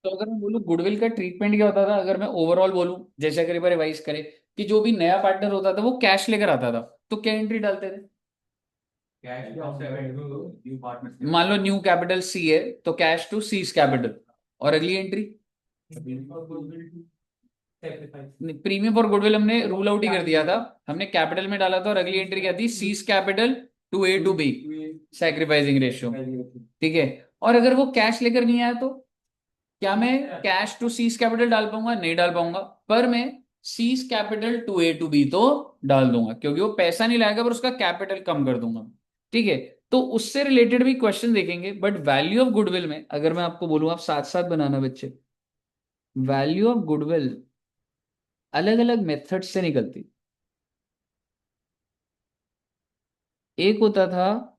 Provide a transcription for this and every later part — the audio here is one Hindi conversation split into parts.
तो अगर मैं बोलूँ गुडविल का ट्रीटमेंट क्या होता था, अगर मैं ओवरऑल बोलूँ, जैसे अगर एक बार रिवाइज करें, कि जो भी नया पार्टनर होता था वो कैश लेकर आता था, तो क्या एंट्री डालते थे? मान लो न्यू कैपिटल सी है, तो कैश टू सीज कैपिटल। और अगली एंट्री, प्रीमियम फॉर गुडविल हमने रूल आउट ही कर दिया था, हमने कैपिटल में डाला था, और अगली एंट्री क्या थी? C's capital to A to B, sacrificing ratio. ठीक है। और अगर वो कैश लेकर नहीं आया, तो क्या मैं कैश टू सीज कैपिटल डाल पाऊंगा? नहीं डाल पाऊंगा। पर मैं C's capital to A to B तो डाल दूंगा, क्योंकि वो पैसा नहीं लाएगा, पर उसका कैपिटल कम कर दूंगा। ठीक है। तो उससे रिलेटेड भी क्वेश्चन देखेंगे, बट वैल्यू ऑफ गुडविल में अगर मैं आपको बोलूं, आप साथ साथ बनाना बच्चे, वैल्यू ऑफ गुडविल अलग अलग मेथड से निकलती। एक होता था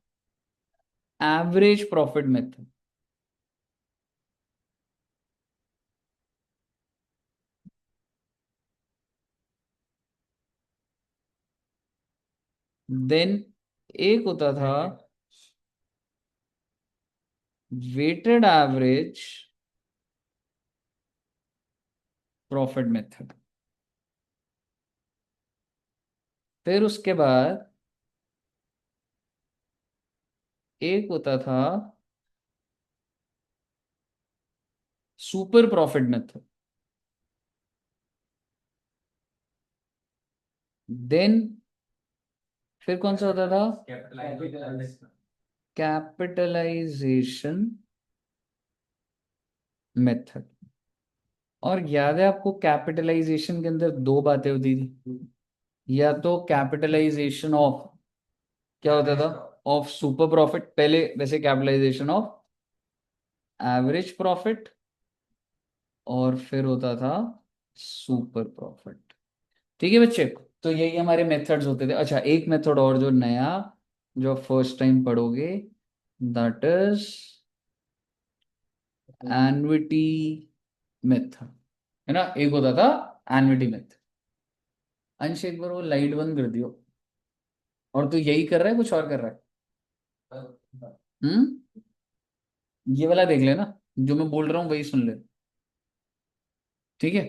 एवरेज प्रॉफिट मेथड, देन एक होता था वेटेड एवरेज प्रॉफिट मेथड, फिर उसके बाद एक होता था सुपर प्रॉफिट मेथड, देन फिर कौन सा होता था? Capitalisation method. और याद है आपको, कैपिटलाइजेशन के अंदर दो बातें होती थी, या तो कैपिटलाइजेशन ऑफ, क्या होता था? ऑफ सुपर प्रॉफिट, पहले वैसे कैपिटलाइजेशन ऑफ एवरेज प्रॉफिट, और फिर होता था सुपर प्रॉफिट। ठीक है बच्चे, तो यही हमारे मेथड्स होते थे। अच्छा, एक मेथड और जो नया, जो फर्स्ट टाइम पढ़ोगे, दैट इज एन्युटी मेथड, है ना? एक होता था एन्युटी मेथड। अंश एक बार वो लाइट बंद कर दियो। और तू यही कर रहा है, कुछ और कर रहा है? ये वाला देख लेना, जो मैं बोल रहा हूँ वही सुन ले। ठीक है।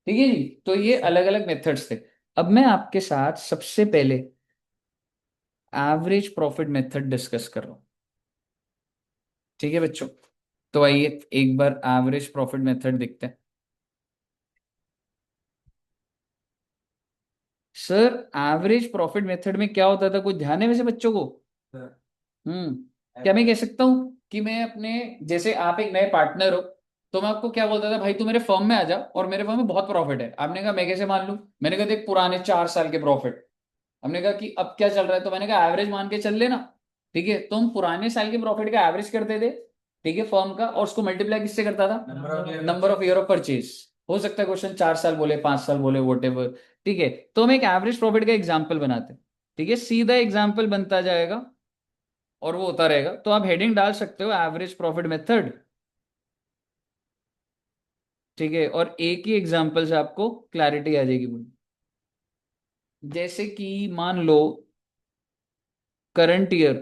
ठीक है जी, तो ये अलग अलग मेथड्स थे। अब मैं आपके साथ सबसे पहले एवरेज प्रॉफिट मेथड डिस्कस कर रहा हूँ। ठीक है बच्चों, तो आइए एक बार एवरेज प्रॉफिट मेथड देखते हैं। सर, एवरेज प्रॉफिट मेथड में क्या होता था, कुछ ध्यान है वैसे बच्चों को? क्या मैं कह सकता हूँ कि मैं अपने, जैसे आप एक नए पार्टनर हो, तो मैं आपको क्या बोलता था, भाई तू मेरे फर्म में आ जा, और मेरे फर्म में बहुत प्रॉफिट है। आपने कहा मैं कैसे मान लूं? मैंने कहा देख पुराने 4 साल के प्रॉफिट। हमने कहा कि अब क्या चल रहा है, तो मैंने कहा एवरेज मान के चल लेना। ठीक है, तो हम पुराने साल के प्रॉफिट का एवरेज करते थे, ठीक है, फर्म का, और उसको मल्टीप्लाई किससे करता था? Number of year of purchase. हो सकता है क्वेश्चन 4 साल बोले, 5 साल बोले, वोट एवर। ठीक है, तो हम एक एवरेज प्रॉफिट का एग्जाम्पल बनाते हैं। ठीक है, सीधा एग्जाम्पल बनता जाएगा और वो होता रहेगा। तो आप हेडिंग डाल सकते हो एवरेज प्रॉफिट मेथड। ठीक है, और एक ही एग्जाम्पल से आपको क्लैरिटी आ जाएगी पूरी। जैसे कि मान लो करंट ईयर,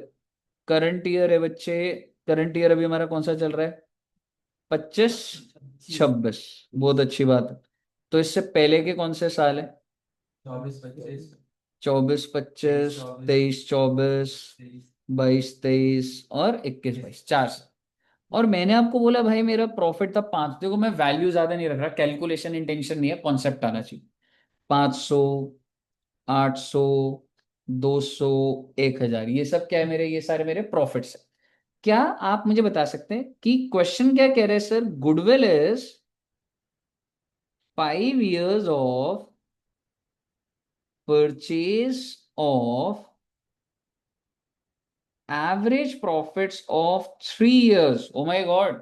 करंट ईयर है बच्चे, करंट ईयर अभी हमारा कौन सा चल रहा है? 25-26। बहुत अच्छी बात है। तो इससे पहले के कौन से साल है? 24-25, 23-24, 22-23 और 21-22, 4 साल। और मैंने आपको बोला भाई मेरा प्रॉफिट था 5, देखो मैं वैल्यू ज्यादा नहीं रख रहा, कैलकुलेशन इंटेंशन नहीं है, कॉन्सेप्ट आना चाहिए। 500, 800, 200, 1000, ये सब क्या है मेरे? ये सारे मेरे प्रॉफिट्स है। क्या आप मुझे बता सकते हैं कि क्वेश्चन क्या कह रहे हैं? Sir, goodwill is 5 years of purchase of average profits of 3 years। Oh my God,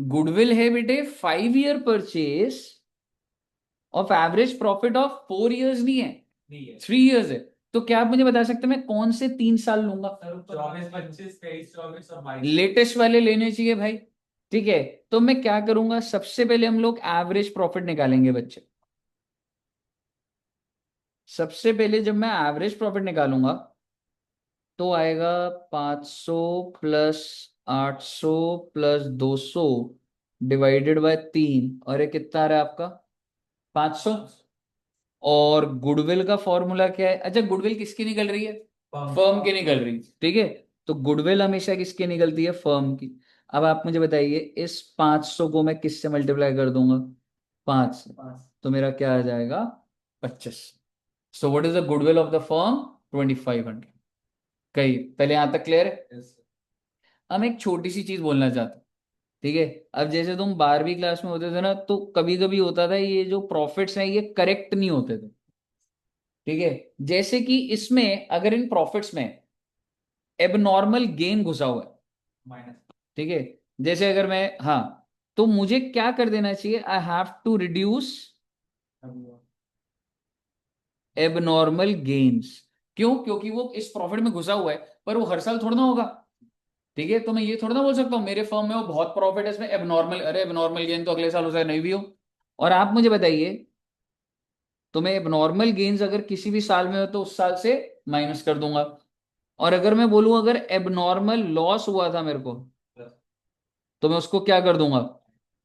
goodwill है बेटे 5 year purchase of average profit of 4 years, नहीं है, 3 years है। तो क्या आप मुझे बता सकते हैं मैं कौन से 3 साल लूंगा? 24, 25, 23, 24 और 22, लेटेस्ट वाले लेने चाहिए भाई। ठीक है, तो मैं क्या करूंगा, सबसे पहले हम लोग एवरेज प्रॉफिट निकालेंगे बच्चे। सबसे पहले जब मैं एवरेज प्रॉफिट निकालूंगा, तो आएगा 500 प्लस 800 प्लस 200 डिवाइडेड बाय 3, और ये कितना आ रहा है आपका? 500। और गुडविल का फॉर्मूला क्या है? अच्छा, गुडविल किसकी निकल रही है? फर्म की निकल रही है, ठीक है। तो गुडविल हमेशा किसकी निकलती है? फर्म की। अब आप मुझे बताइए, इस 500 को मैं किससे मल्टीप्लाई कर दूंगा? 5 से। तो मेरा क्या आ जाएगा? 25। So what is the goodwill of the firm? 2500। कही पहले यहां तक क्लियर है? हम एक छोटी सी चीज बोलना चाहते हैं, ठीक है। अब जैसे तुम 12वीं क्लास में होते थे ना, तो कभी कभी होता था ये जो प्रॉफिट्स हैं ये करेक्ट नहीं होते थे, ठीक है। जैसे कि इसमें अगर इन प्रॉफिट्स में एबनॉर्मल गेन घुसा हुआ है, ठीक है। जैसे अगर मैं, हाँ, तो मुझे क्या कर देना चाहिए? I have to reduce abnormal gains. क्यों? क्योंकि वो इस प्रॉफिट में घुसा हुआ है, पर वो हर साल थोड़ा ना होगा, ठीक है। तो मैं ये थोड़ा ना बोल सकता हूँ मेरे फर्म में वो बहुत प्रॉफिट है, इसमें एबनॉर्मल, अरे एबनॉर्मल गेन तो अगले साल हो सकता है नहीं भी हो। और आप मुझे बताइए, तो मैं एबनॉर्मल गेन्स अगर किसी भी साल में हो तो उस साल से माइनस कर दूंगा। और अगर मैं बोलूं अगर एबनॉर्मल लॉस हुआ था मेरे को, तो मैं उसको क्या कर दूंगा?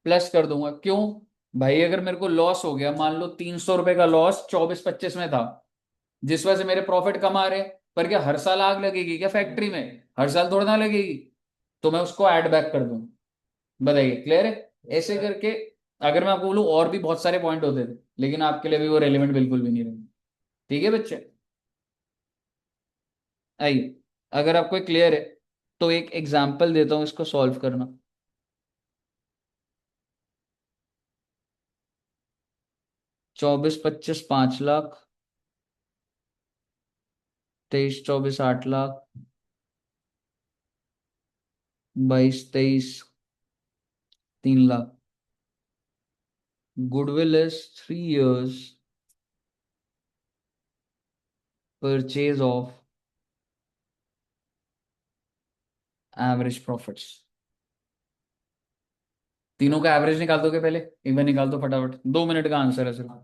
प्लस कर दूंगा। क्यों? भाई अगर मेरे को लॉस हो गया, मान लो 300 रुपए का लॉस 24-25 में था, जिस वजह से मेरे प्रॉफिट कम आ रहे हैं, पर क्या हर साल आग लगेगी क्या फैक्ट्री में? हर साल थोड़ा ना लगेगी। तो मैं उसको ऐड बैक कर दूंगा। बताइए, क्लियर है? ऐसे करके अगर मैं आपको बोलूं और भी बहुत सारे पॉइंट होते थे, लेकिन आपके लिए भी वो रेलिवेंट बिल्कुल भी नहीं रहेंगे, ठीक है बच्चे। आइए, अगर आपको क्लियर है तो एक एग्जाम्पल देता हूं, इसको सॉल्व करना। 24-25 5 lakh, 23-24 8 lakh, 22-23 3 lakh. Goodwill is 3 years purchase of average profits. तीनों का एवरेज निकाल दोगे? पहले एक बार निकाल दो फटाफट, 2 मिनट का आंसर है सिर्फ।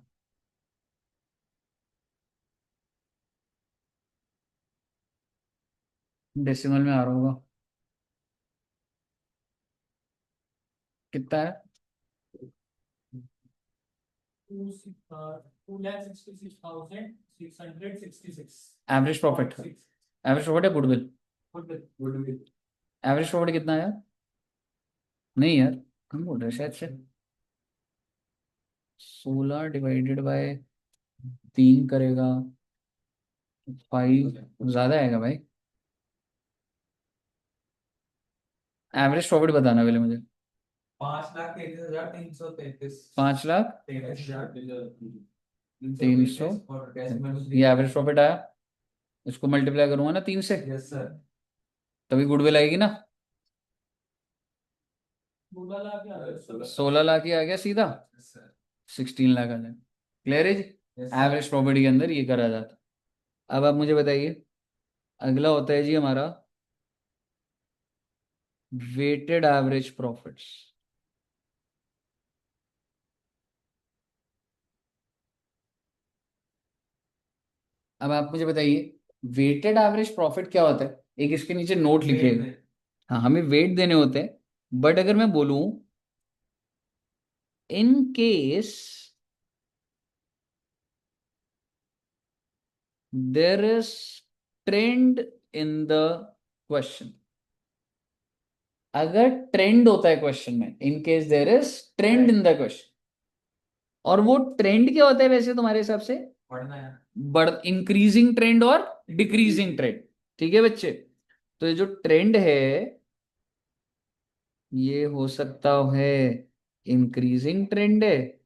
डेसिमल में आ रहा होगा, कितना है? 2,66,666 एवरेज प्रॉफिट। एवरेज प्रॉफिट है गुडविल? एवरेज प्रॉफिट कितना है यार? नहीं यार, कम बोल रहे हैं शायद से। 16 डिवाइडेड बाय 3 करेगा 5, ज्यादा आएगा भाई। एवरेज प्रॉफिट बताना पहले मुझे। 5,33,300, ये एवरेज प्रॉफिट आया। इसको मल्टीप्लाई करूंगा ना 3 से, तभी गुडविल आएगी ना। 16 लाख ही आ गया सीधा, 16 लाख आ जाए। क्लियर है जी? एवरेज प्रॉपर्टी के अंदर ये करा जाता। अब आप मुझे बताइए, अगला होता है जी हमारा वेटेड एवरेज प्रॉफिट्स। अब आप मुझे बताइए, वेटेड एवरेज प्रॉफिट क्या होता है? एक इसके नीचे नोट लिखिएगा। हाँ, हमें वेट देने होते हैं, बट अगर मैं बोलूं in case there is trend in the question, अगर ट्रेंड होता है क्वेश्चन में, in case there is trend in the question, और वो ट्रेंड क्या होता है वैसे तुम्हारे हिसाब से? बढ़ इंक्रीजिंग ट्रेंड और डिक्रीजिंग ट्रेंड, ठीक है बच्चे। तो ये जो ट्रेंड है ये हो सकता है इंक्रीजिंग ट्रेंड है,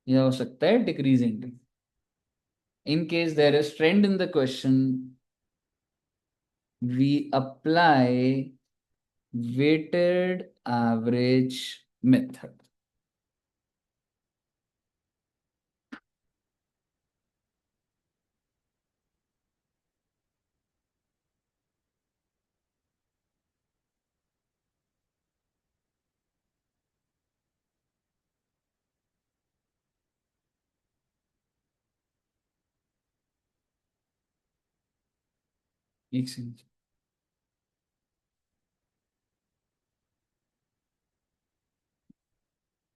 या हो सकता है decreasing. In case there is trend in the question, we apply weighted average method. एक सेकंड।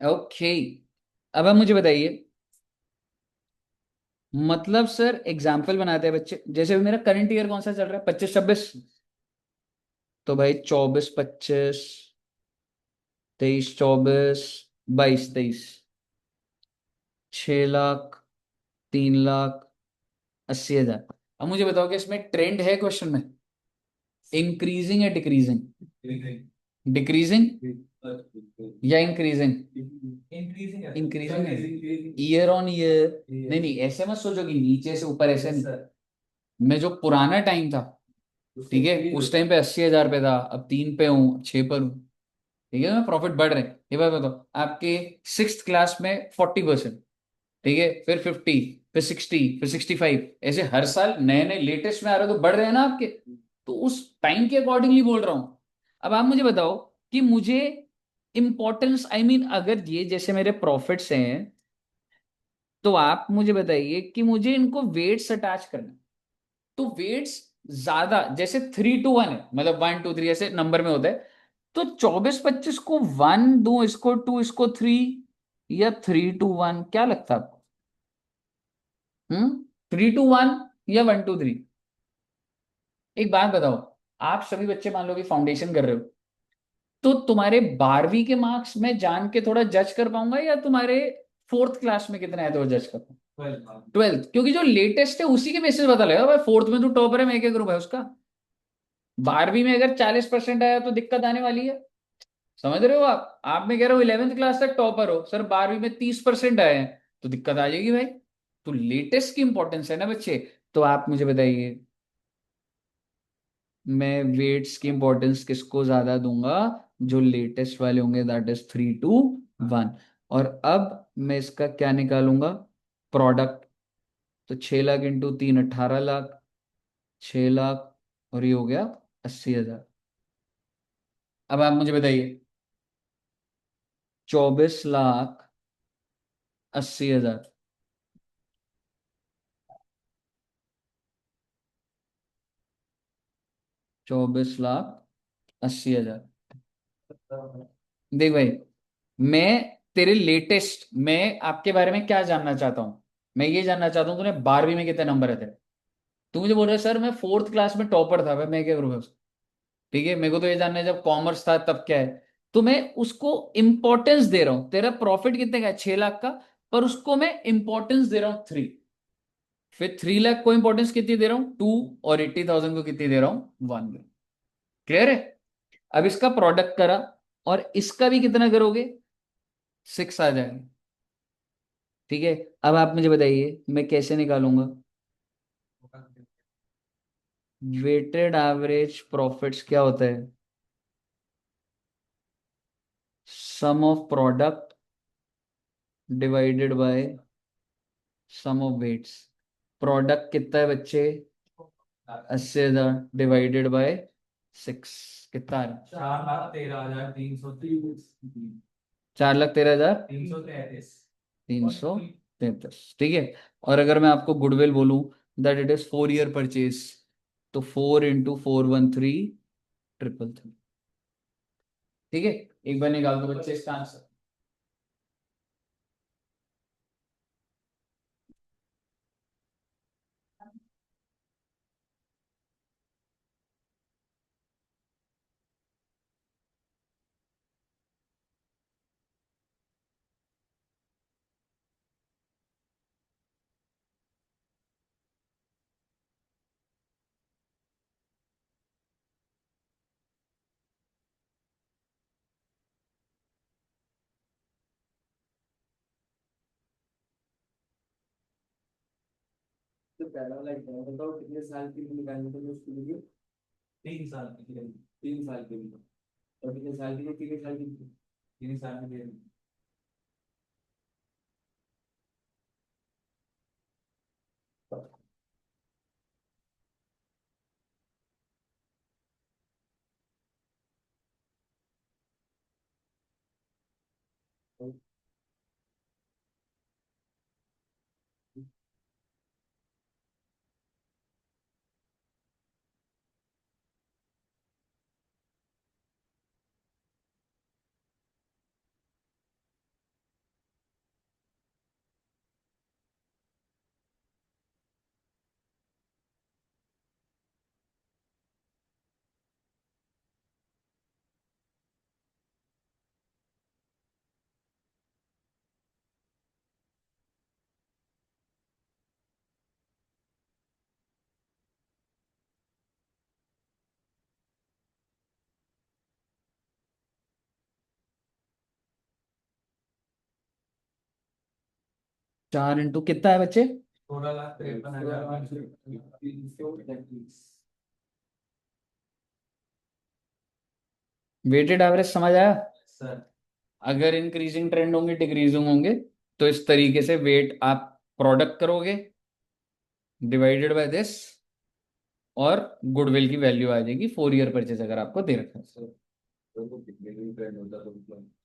ओके, अब आप मुझे बताइए, मतलब सर एग्जाम्पल बनाते हैं बच्चे, जैसे अभी मेरा करंट ईयर कौन सा चल रहा है, 25 26, तो भाई 24 25, 23 24, 22 23, 6 लाख, 3 लाख 80 हजार। अब मुझे बताओ कि इसमें ट्रेंड है क्वेश्चन में, इंक्रीजिंग या डिक्रीजिंग, डिक्रीजिंग या इंक्रीजिंग, इंक्रीजिंग है, ईयर ऑन ईयर, नहीं नहीं ऐसे मत सोचो कि नीचे से ऊपर, ऐसे नहीं। मैं जो पुराना टाइम था, ठीक है, उस टाइम पे 80 हजार पे था, अब 3 पे हूँ, 6 पर हूँ, ठीक है ना, प्रॉफिट बढ़ रहे हैं। ये बात बताओ, आपके सिक्स क्लास में 40%, ठीक है, फिर 50, फिर 60, फिर 65, ऐसे हर साल नए नए लेटेस्ट में आ रहे हो, तो बढ़ रहे हैं ना आपके, तो उस टाइम के अकॉर्डिंगली बोल रहा हूं। अब आप मुझे बताओ कि मुझे इंपॉर्टेंस, आई मीन अगर ये जैसे मेरे प्रॉफिट्स हैं, तो आप मुझे बताइए कि मुझे इनको वेट्स अटैच करना, तो वेट्स ज्यादा, जैसे 3 to 1 है, मतलब 1 2 3 ऐसे नंबर में होता है, तो 24 25 को 1 दो, इसको 2, इसको 3, या 3 to 1, क्या लगता है आपको? 3 to 1 या 1 to 3? एक बात बताओ, आप सभी बच्चे मान लो कि फाउंडेशन कर रहे हो, तो तुम्हारे 12वीं के मार्क्स में जान के थोड़ा जज कर पाऊंगा, या तुम्हारे फोर्थ क्लास में कितने आए थे वो जज कर पाऊंगा? ट्वेल्थ, क्योंकि जो लेटेस्ट है उसी के बेसिस पता लगेगा भाई, फोर्थ में तो टॉपर है, मैं क्या करूं भाई उसका। 12वीं में अगर 40% आया तो दिक्कत आने वाली है, समझ रहे हो आप में कह रहे हो 11th क्लास तक टॉपर हो सर, 12वीं में 30% आए हैं, तो दिक्कत आ जाएगी भाई। तो लेटेस्ट की इंपॉर्टेंस है ना बच्चे। तो आप मुझे बताइए, मैं वेट्स की इंपॉर्टेंस किसको ज्यादा दूंगा? जो लेटेस्ट वाले होंगे, दैट इज 3 to 1। और अब मैं इसका क्या निकालूंगा? प्रोडक्ट। तो 6 लाख इंटू 3, 18 लाख, 6 लाख, और ये हो गया 80 हजार। अब आप मुझे बताइए, 24 लाख 80 हजार, 24 लाख 80 हजार। देख भाई, मैं तेरे लेटेस्ट, मैं आपके बारे में क्या जानना चाहता हूं? मैं ये जानना चाहता हूँ तूने 12वीं में कितने नंबर है तेरे। तू मुझे बोल रहा है सर मैं फोर्थ क्लास में टॉपर था, भाई मैं क्या करूँ उसको? ठीक है, मेरे को तो ये जानना है जब कॉमर्स था तब क्या है। तो मैं उसको इंपॉर्टेंस दे रहा हूं, तेरा प्रॉफिट कितने का है, 6 लाख का, पर उसको मैं इंपॉर्टेंस दे रहा हूँ 3। फिर 3 लाख को इंपॉर्टेंस कितनी दे रहा हूँ, 2, और 80,000 को कितनी दे रहा हूँ, 1। क्लियर है? अब इसका प्रोडक्ट करा, और इसका भी कितना करोगे, 6 आ जाएगा। ठीक है, अब आप मुझे बताइए मैं कैसे निकालूंगा? वेटेड एवरेज प्रॉफिट्स क्या होता है? Sum of product divided by sum of weights. Product कितना है बच्चे? 80 हजार डिवाइडेड बाय 6, कितना आ रहा है? 4,13,333। ठीक है, और अगर मैं आपको गुडविल बोलूं, that it is 4 year purchase, तो 4 इंटू 413 333। ठीक है, एक बार निकाल दो बच्चे इसका आंसर। तो पहला वाला एग्जाम बताओ, कितने साल के लिए निकालने के लिए उसके लिए? 3 साल के लिए, 3 साल के लिए। और कितने साल के लिए, 3 साल के लिए? 3 साल के लिए। 4 इंटू कितना है बच्चे? 16,53,000। वेटेड एवरेज समझ आया? अगर इंक्रीजिंग ट्रेंड होंगे डिक्रीजिंग होंगे, तो इस तरीके से वेट आप प्रोडक्ट करोगे डिवाइडेड बाय दिस, और गुडविल की वैल्यू आ जाएगी 4 ईयर परचेज अगर आपको दे रखा है।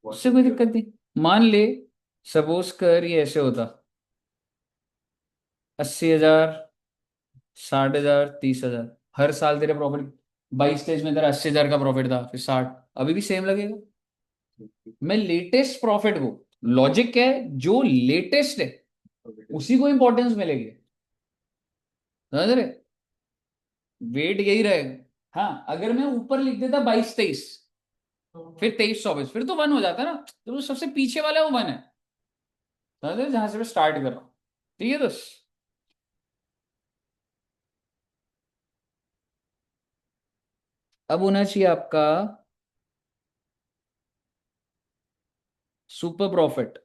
उससे कोई दिक्कत नहीं। मान ले सपोज कर ये ऐसे होता, 80,000, 60,000, 30,000, हर साल तेरे प्रॉफिट 22-23 में तेरा 80,000 का प्रॉफिट था, फिर 60, अभी भी सेम लगेगा। मैं लेटेस्ट प्रॉफिट को, लॉजिक क्या है, जो लेटेस्ट है उसी को इंपॉर्टेंस मिलेगी, समझ रहे? वेट यही रहेगा। हाँ, अगर मैं ऊपर लिख देता 22-23, फिर 23-24, फिर तो 1 हो जाता ना, तो जो सबसे पीछे वाला है वो 1 है, समझ रहे, जहां से मैं स्टार्ट कर रहा हूँ। ठीक है दोस्त? अब होना चाहिए आपका सुपर प्रॉफिट।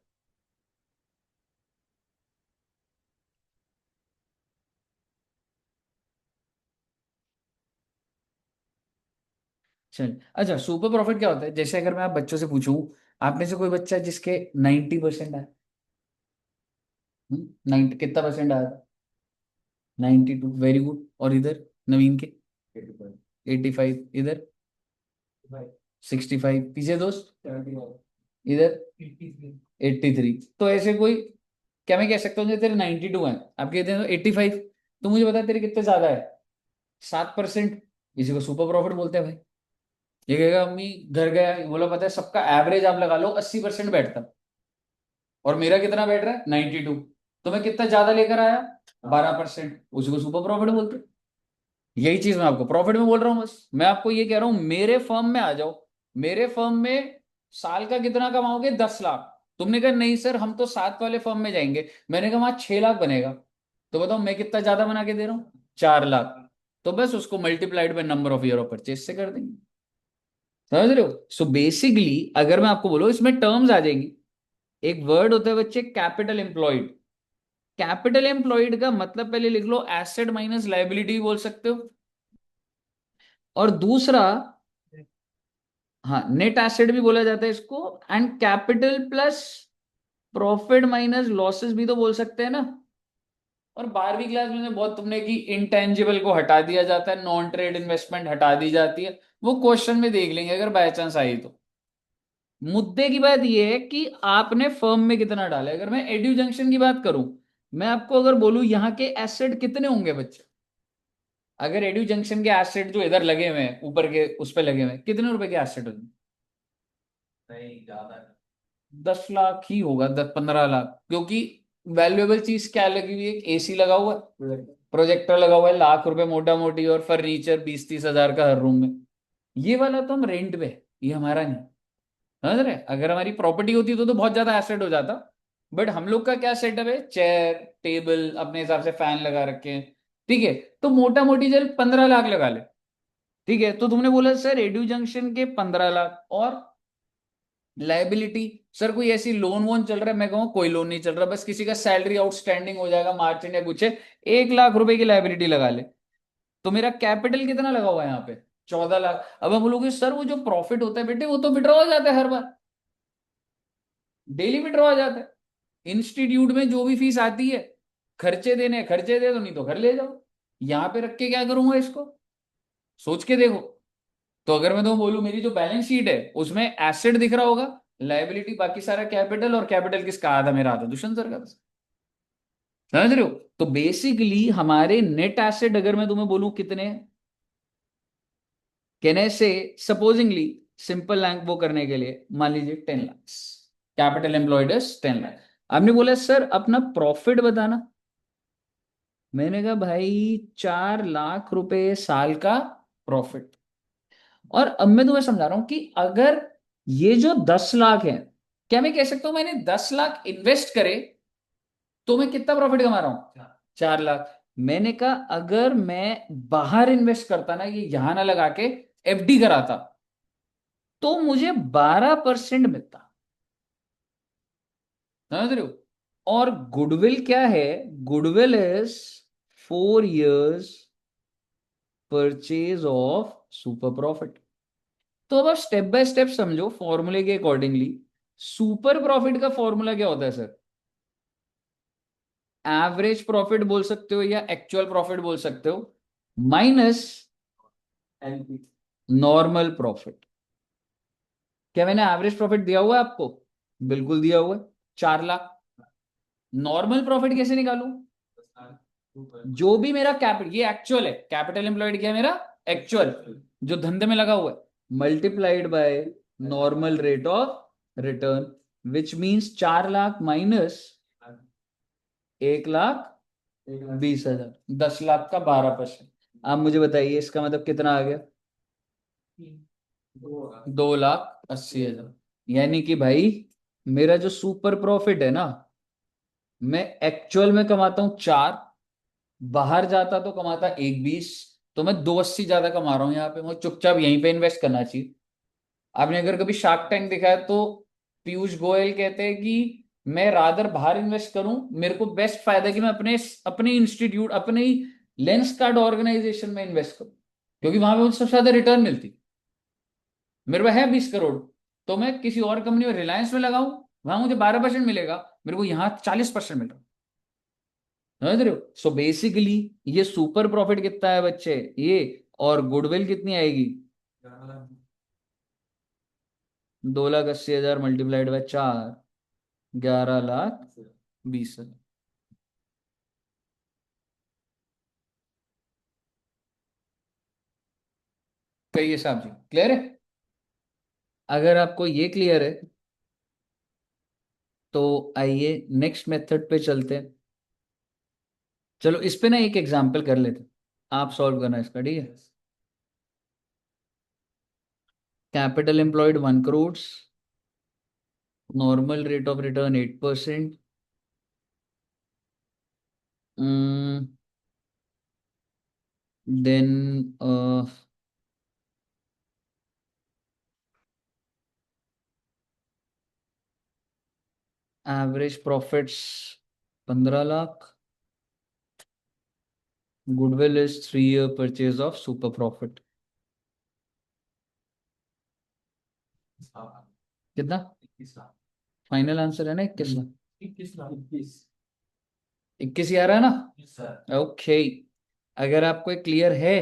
चल अच्छा, सुपर प्रॉफिट क्या होता है? जैसे अगर मैं आप बच्चों से पूछूं, आप में से कोई बच्चा है जिसके 90% है? 90 कितना परसेंट आया था? 92, वेरी गुड। और इधर नवीन के 85, इधर 65, पीछे दोस्त इधर 83। तो ऐसे कोई, क्या मैं कह सकता हूँ, जो तेरे 92 है, आप कहते हैं 85, तो मुझे बता तेरे कितने ज्यादा है? 7%। इसी को सुपर प्रॉफिट बोलते हैं भाई। ये कहेगा अम्मी घर गया, बोला पता है सबका एवरेज आप लगा लो 80% बैठता, और मेरा कितना बैठ रहा है 92, तो मैं कितना ज्यादा लेकर आया? 12%। उसी को सुपर प्रॉफिट बोलते हैं। यही चीज मैं आपको प्रॉफिट में बोल रहा हूँ, बस मैं आपको ये कह रहा हूँ मेरे फर्म में आ जाओ, मेरे फर्म में साल का कितना कमाओगे? 10 लाख। तुमने कहा नहीं सर हम तो 7 वाले फर्म में जाएंगे, मैंने कहा वहां 6 लाख बनेगा। तो बताओ मैं कितना ज्यादा बना के दे रहा हूँ? 4 लाख। तो बस उसको multiplied by number of year of purchase से कर देंगे, समझ रहे हो? सो बेसिकली अगर मैं आपको बोलूं, इसमें टर्म्स आ जाएंगी। एक वर्ड होता है बच्चे कैपिटल एम्प्लॉयड। कैपिटल एम्प्लॉयड का मतलब पहले लिख लो, एसेट माइनस लाइबिलिटी बोल सकते हो। और दूसरा, हाँ, नेट एसेट भी बोला जाता है इसको, and capital plus profit minus losses भी तो बोल सकते हैं ना। और 12वीं क्लास में बहुत तुमने की इंटेंजिबल को हटा दिया जाता है, नॉन ट्रेड इन्वेस्टमेंट हटा दी जाती है, वो क्वेश्चन में देख लेंगे अगर बाय चांस आई तो। मुद्दे की बात यह है कि आपने फर्म में कितना डाला है। अगर मैं एड्यू जंक्शन की बात करूं, मैं आपको अगर बोलूं यहाँ के एसेट कितने होंगे बच्चे, अगर एड्यू जंक्शन के एसेट जो इधर लगे हुए हैं ऊपर के उस पे लगे हुए हैं, कितने रुपए के एसेट होंगे? नहीं ज्यादा, 10 लाख ही होगा, 10-15 लाख, क्योंकि वैल्यूएबल चीज क्या लगी हुई है? एसी लगा हुआ है, प्रोजेक्टर लगा हुआ है, लाख रुपए मोटा मोटी, और फर्नीचर 20-30 हजार का हर रूम में। ये वाला तो हम रेंट पे, ये हमारा नहीं, समझ रहे? अगर हमारी प्रॉपर्टी होती तो बहुत ज्यादा एसेट हो जाता। बट हम लोग का क्या सेटअप है, चेयर टेबल अपने हिसाब से फैन लगा रखे हैं, ठीक है, तो मोटा मोटी चल 15 लाख लगा ले। ठीक है, तो तुमने बोला सर एड्यू जंक्शन के 15 लाख, और लाइबिलिटी, सर कोई ऐसी लोन वोन चल रहा है? मैं कहूँ कोई लोन नहीं चल रहा, बस किसी का सैलरी आउटस्टैंडिंग हो जाएगा, मार्जिन या कुछ है, 1 लाख रुपए की लाइबिलिटी लगा ले, तो मेरा कैपिटल कितना लगा हुआ है यहाँ पे? 14 लाख। अब हम बोलोगे सर वो जो प्रॉफिट होता है बेटे वो तो विड्रॉ हो जाता है हर बार, डेली विड्रॉ हो जाता है, इंस्टीट्यूट में जो भी फीस आती है, खर्चे देने खर्चे दे दो, नहीं तो घर ले जाओ। यहाँ पे रख के क्या करूंगा इसको? सोच के देखो। तो अगर मैं तो बोलूं मेरी जो बैलेंस शीट है उसमें एसेट दिख रहा होगा, लाइबिलिटी बाकी सारा कैपिटल, और कैपिटल किसका आधा? मेरा आधा दुष्यंत सर का। समझ रहे हो? तो बेसिकली हमारे नेट एसेट अगर मैं तुम्हें बोलूं कितने, कहने से सपोजिंगली, सिंपल रैंक वो करने के लिए मान लीजिए 10 lakh, capital employed is 10 lakh. आपने बोला सर अपना प्रॉफिट बताना, मैंने कहा भाई 4 लाख रुपए साल का प्रॉफिट। और अब मैं तुम्हें समझा रहा हूं कि अगर ये जो 10 लाख है, क्या मैं कह सकता हूं मैंने 10 लाख इन्वेस्ट करे तो मैं कितना प्रॉफिट कमा रहा हूं? 4 लाख। मैंने कहा अगर मैं बाहर इन्वेस्ट करता ना, ये यहां ना लगा के एफडी कराता, तो मुझे 12% मिलता, समझ रहे हो? और गुडविल क्या है? Goodwill is 4 years purchase of super profit. तो अब आप स्टेप बाय स्टेप समझो फॉर्मूले के अकॉर्डिंगली। सुपर प्रॉफिट का फॉर्मूला क्या होता है सर? एवरेज प्रॉफिट बोल सकते हो या एक्चुअल प्रॉफिट बोल सकते हो, माइनस नॉर्मल प्रॉफिट। क्या मैंने एवरेज प्रॉफिट दिया हुआ है आपको? बिल्कुल दिया हुआ है, 4 लाख। नॉर्मल प्रॉफिट कैसे निकालूं? जो भी मेरा कैपिटल, ये एक्चुअल है, कैपिटल एम्प्लॉयड क्या है मेरा? एक्चुअल, जो धंधे में लगा हुआ है, multiplied by normal rate of return, which means 4 lakh minus 1,20,000, 10 lakh का 12%। आप मुझे बताइए इसका मतलब कितना आ गया? 2,80,000। यानी कि भाई मेरा जो सुपर प्रॉफिट है ना, मैं एक्चुअल में कमाता हूं 4, बाहर जाता तो कमाता 1,20, तो मैं 2,80 ज्यादा कमा रहा हूं यहाँ पे। मुझे चुपचाप यहीं पे इन्वेस्ट करना चाहिए। आपने अगर कभी शार्क टैंक देखा है तो पीयूष गोयल कहते हैं कि मैं रादर बाहर इन्वेस्ट करूं, मेरे को बेस्ट फायदा है कि मैं अपने अपने इंस्टीट्यूट, अपने ही लेंस कार्ड ऑर्गेनाइजेशन में इन्वेस्ट करूं, क्योंकि वहां पे मुझे सबसे ज्यादा रिटर्न मिलती। मेरे पास है 20 करोड़, तो मैं किसी और कंपनी में, रिलायंस में लगाऊं, वहां मुझे 12% मिलेगा, मेरे को यहाँ 40% मिल रहा है। समझ रहे हो? सो बेसिकली ये सुपर प्रॉफिट कितना है बच्चे, ये, और गुडविल कितनी आएगी? 2,80,000 मल्टीप्लाइड बाय 4, 11,20,000। कहिए साहब जी, क्लियर है? अगर आपको ये क्लियर है तो आइए नेक्स्ट मेथड पे चलते हैं। चलो इस पे ना एक एग्जांपल कर लेते हैं, आप सॉल्व करना इसका, ठीक है? Capital employed 1 crore, normal rate of return 8%, then average profits 15 lakh, goodwill is 3 year purchase of super profit. कितना फाइनल आंसर है ना? 21 लाख। 21 ही आ रहा है ना? ओके। अगर आपको क्लियर है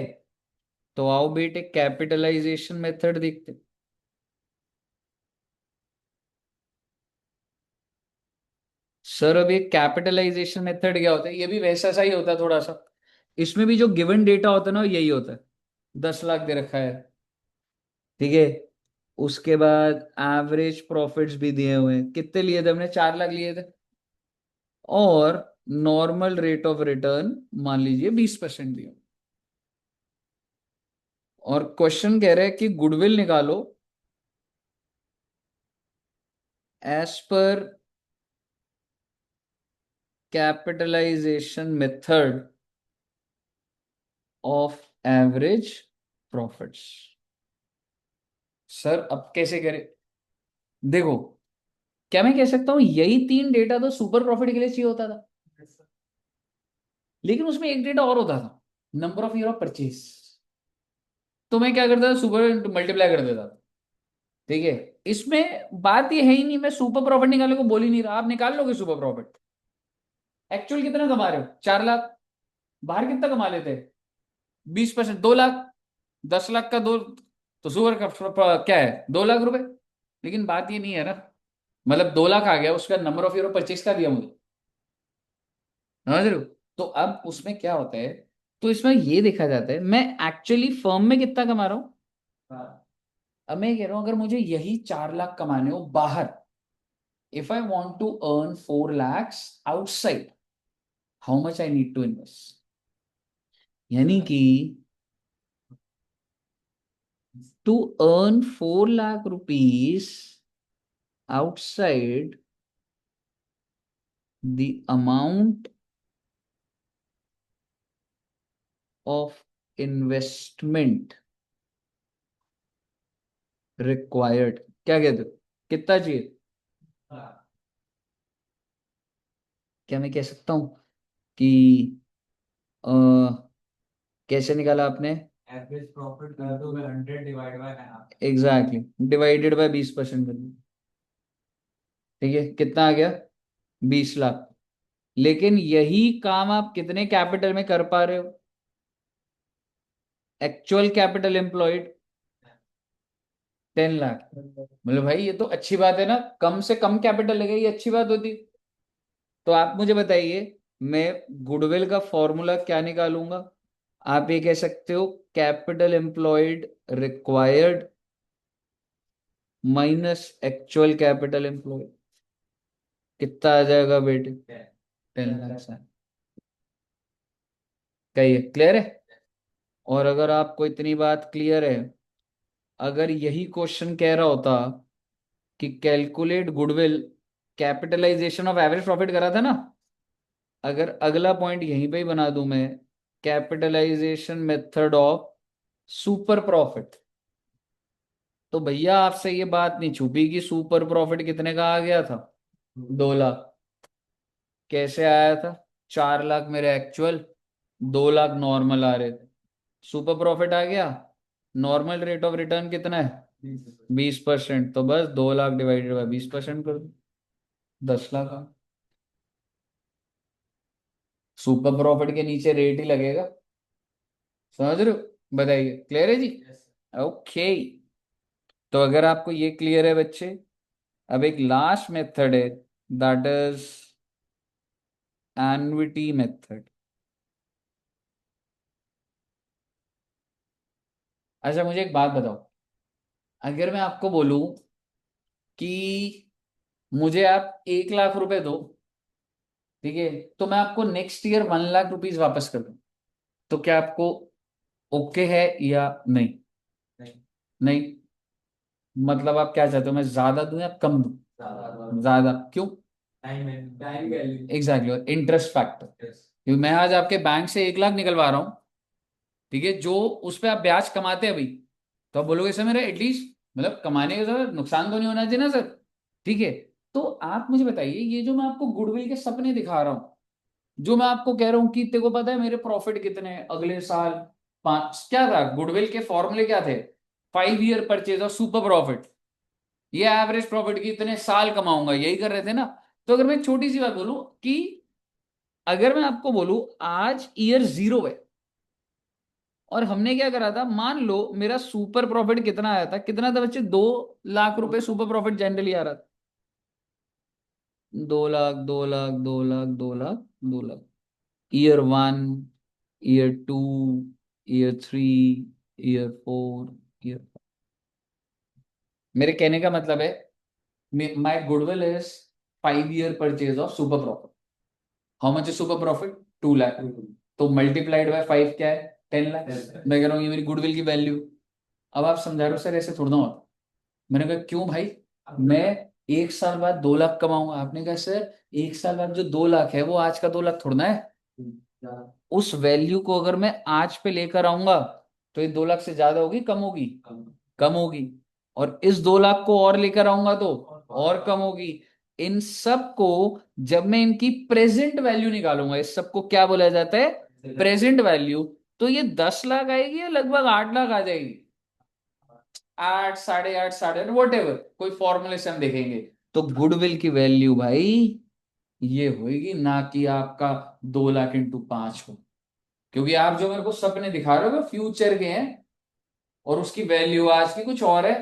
तो आओ बेटे कैपिटलाइजेशन मेथड देखते हैं। सर अब ये कैपिटलाइजेशन मेथड क्या होता है? ये भी वैसा सा ही होता है थोड़ा सा। इसमें भी जो गिवन डेटा होता है ना, यही होता है। 10 लाख दे रखा है, ठीक है। उसके बाद एवरेज प्रॉफिट्स भी दिए हुए हैं, कितने लिए थे हमने? 4 लाख लिए थे। और नॉर्मल रेट ऑफ रिटर्न मान लीजिए 20% दिए। और क्वेश्चन कह रहे हैं कि गुडविल निकालो as per capitalisation method of average profits. Sir अब कैसे करें? देखो, क्या मैं कह सकता हूं यही 3 डेटा तो सुपर प्रॉफिट के लिए चाहिए होता था, लेकिन उसमें एक डेटा और होता था, number of year of purchase. तो मैं क्या करता था, सुपर मल्टीप्लाई कर देता था, ठीक है। इसमें बात ये है ही नहीं, मैं सुपर प्रॉफिट निकालने को बोल ही नहीं रहा। आप निकाल लोगे सुपर प्रॉफिट, एक्चुअल कितना कमा रहे हो? 4 लाख। बाहर कितना कमा लेते हैं? 20%, 2 लाख। 10 लाख का दो, तो सुपर का क्या है? 2 लाख रुपए। लेकिन बात ये नहीं है ना, मतलब 2 लाख आ गया, उसका नंबर ऑफ यूरो परचेज का दिया मुझे। समझ रहे हो? तो अब उसमें क्या होता है, तो इसमें ये देखा जाता है मैं एक्चुअली फर्म में कितना कमा रहा हूं। अब मैं कह रहा हूं अगर मुझे यही 4 लाख कमाने हो बाहर, if I want to earn 4 lakhs outside, how much I need to invest? यानी कि to earn 4 lakh rupees outside, the amount of investment required, क्या कहते हो, कितना चाहिए? क्या मैं कह सकता हूँ कि अ, कैसे निकाला आपने? एवरेज प्रॉफिट कर दो 100 divide by exactly, divided by 20% कर दो। ठीक है, कितना आ गया? 20 लाख। लेकिन यही काम आप कितने कैपिटल में कर पा रहे हो? Actual capital employed 10 lakh. मतलब भाई ये तो अच्छी बात है ना, कम से कम कैपिटल लगे, ये अच्छी बात होती। तो आप मुझे बताइए, मैं गुडविल का फॉर्मूला क्या निकालूंगा? आप ये कह सकते हो capital employed required minus actual capital employed. कितना आ जाएगा बेटे? 10 लाख से। कहिए, क्लियर है? और अगर आपको इतनी बात क्लियर है, अगर यही क्वेश्चन कह रहा होता कि calculate goodwill capitalisation of average profit करा था ना, अगर अगला पॉइंट यहीं पे ही बना दूं मैं, capitalisation method of super profit, तो भैया आपसे ये बात नहीं छुपी कि सुपर प्रॉफिट कितने का आ गया था? 2 लाख। कैसे आया था? 4 लाख मेरे एक्चुअल, 2 लाख नॉर्मल आ रहे थे। सुपर प्रॉफिट आ गया। नॉर्मल रेट ऑफ रिटर्न कितना है? 20%। तो बस 2 लाख डिवाइडेड बाय 20% कर दो, 10 लाख आ। सुपर प्रॉफिट के नीचे रेट ही लगेगा। समझ रहे हो? बताइए, क्लियर है जी? ओके। तो अगर आपको ये क्लियर है बच्चे, अब एक लास्ट मेथड है, दैट इज एन्युटी मेथड। अच्छा मुझे एक बात बताओ, अगर मैं आपको बोलूं कि मुझे आप 1 लाख रुपए दो, ठीक है, तो मैं आपको नेक्स्ट ईयर 1 लाख रुपीज वापस कर दूं, तो क्या आपको ओके है या नहीं? नहीं। नहीं? मतलब आप क्या चाहते हो, मैं ज्यादा दूं या कम दूं? ज्यादा। क्यों? Time time value. एग्जैक्टली, और इंटरेस्ट फैक्टर, क्योंकि मैं आज आपके बैंक से 1 लाख निकलवा रहा हूँ, ठीक है, जो उस पर आप ब्याज कमाते हैं अभी, तो आप बोलोगे सर मेरा एटलीस्ट, मतलब कमाने का सर नुकसान तो नहीं होना चाहिए ना सर? ठीक है। तो आप मुझे बताइए, ये जो मैं आपको गुडविल के सपने दिखा रहा हूँ, जो मैं आपको कह रहा हूँ कि तेरे को पता है मेरे प्रॉफिट कितने हैं अगले साल, 5, क्या था गुडविल के फॉर्मूले क्या थे? 5 ईयर परचेज और सुपर प्रॉफिट, ये एवरेज प्रॉफिट की इतने साल कमाऊंगा, यही कर रहे थे ना? तो अगर मैं एक छोटी सी बात बोलूं कि अगर मैं आपको बोलूं आज ईयर 0 है, और हमने क्या करा था, मान लो मेरा सुपर प्रॉफिट कितना आया था, कितना था बच्चे? 2 लाख रुपए सुपर प्रॉफिट जनरली आ रहा था। 2 lakh, 2 lakh, 2 lakh, 2 lakh, 2 lakh. Year 1, year 2, year 3, year 4, year. मेरे कहने का मतलब है, my goodwill is 5 year purchase of super profit. How much is super profit? 2 lakh. तो मल्टीप्लाइड बाय 5 क्या है? 10 लाख। मैं कह रहा हूँ ये मेरी गुडविल की वैल्यू। अब आप समझा रहे हो सर ऐसे थोड़ा ना होता। मैंने कहा क्यों भाई, मैं 1 साल बाद 2 लाख कमाऊंगा। आपने कहा सर 1 साल बाद जो 2 लाख है वो आज का 2 लाख थोड़ा ना है। उस वैल्यू को अगर मैं आज पे लेकर आऊंगा, तो ये 2 लाख से ज्यादा होगी, कम होगी? कम होगी। और इस 2 लाख को और लेकर आऊंगा तो और कम होगी। इन सब को जब मैं इनकी प्रेजेंट वैल्यू निकालूंगा, इस सब को क्या बोला जाता है? Present value. तो ये 10 लाख आएगी या लगभग 8 लाख आ जाएगी? 8, 8.5, 8.5, वट एवर, कोई फॉर्मूले से हम देखेंगे। तो गुडविल की वैल्यू भाई ये होगी ना, कि आपका 2 लाख × 5 हो। क्योंकि आप जो मेरे को सपने दिखा रहे हो वो फ्यूचर के हैं, और उसकी वैल्यू आज की कुछ और है।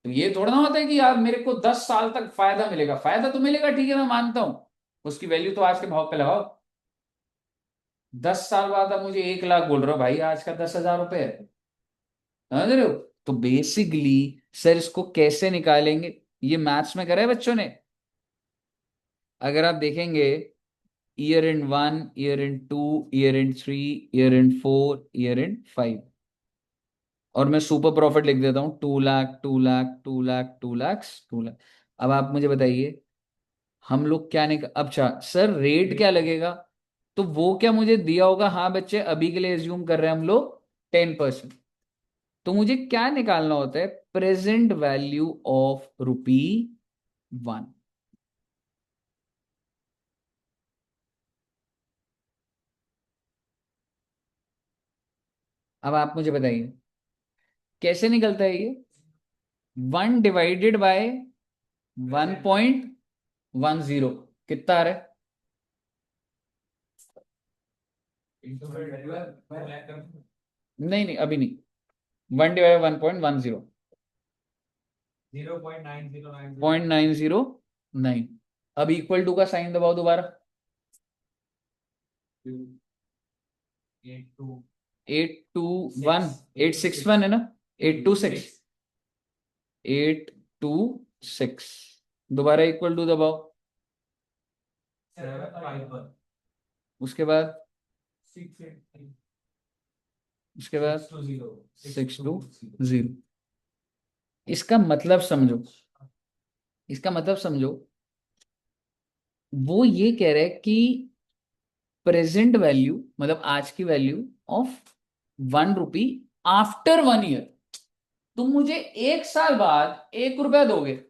तो ये थोड़ा ना होता है कि यार मेरे को 10 साल तक फायदा मिलेगा। फायदा तो मिलेगा, ठीक है, मैं मानता हूं, उसकी वैल्यू तो आज के भाव पे लगाओ। 10 साल बाद आप मुझे 1 लाख बोल रहे हो, भाई आज का 10,000 रुपए है। समझ रहे हो? तो बेसिकली सर इसको कैसे निकालेंगे, ये मैथ्स में करा है बच्चों ने। अगर आप देखेंगे, year 1, year 2, year 3, year 4, year 5, और मैं सुपर प्रॉफिट लिख देता हूँ 2 लाख, 2 लाख, 2 लाख, 2 लाख, 2 लाख। अब आप मुझे बताइए, हम लोग क्या निकल, अच्छा सर रेट क्या लगेगा? तो वो क्या मुझे दिया होगा? हाँ बच्चे, अभी के लिए एज्यूम कर रहे हैं हम लोग 10%। तो मुझे क्या निकालना होता है? Present value of ₹1। अब आप मुझे बताइए कैसे निकलता है ये। 1 डिवाइडेड बाय 1.10 कितना आ रहा है? इंटू में नहीं नहीं अभी नहीं, 1/1.10, 0.9090 0.909। अब इक्वल टू का साइन दबाओ दोबारा। 82 821, 861 है ना? 826, 826। दोबारा इक्वल टू दबाओ। 751 उसके बाद, 683 उसके बाद 620 620। इसका मतलब समझो, इसका मतलब समझो। वो ये कह रहे हैं कि प्रेजेंट वैल्यू मतलब आज की value of 1 rupee after 1 year. तुम मुझे 1 साल बाद 1 रुपया दोगे,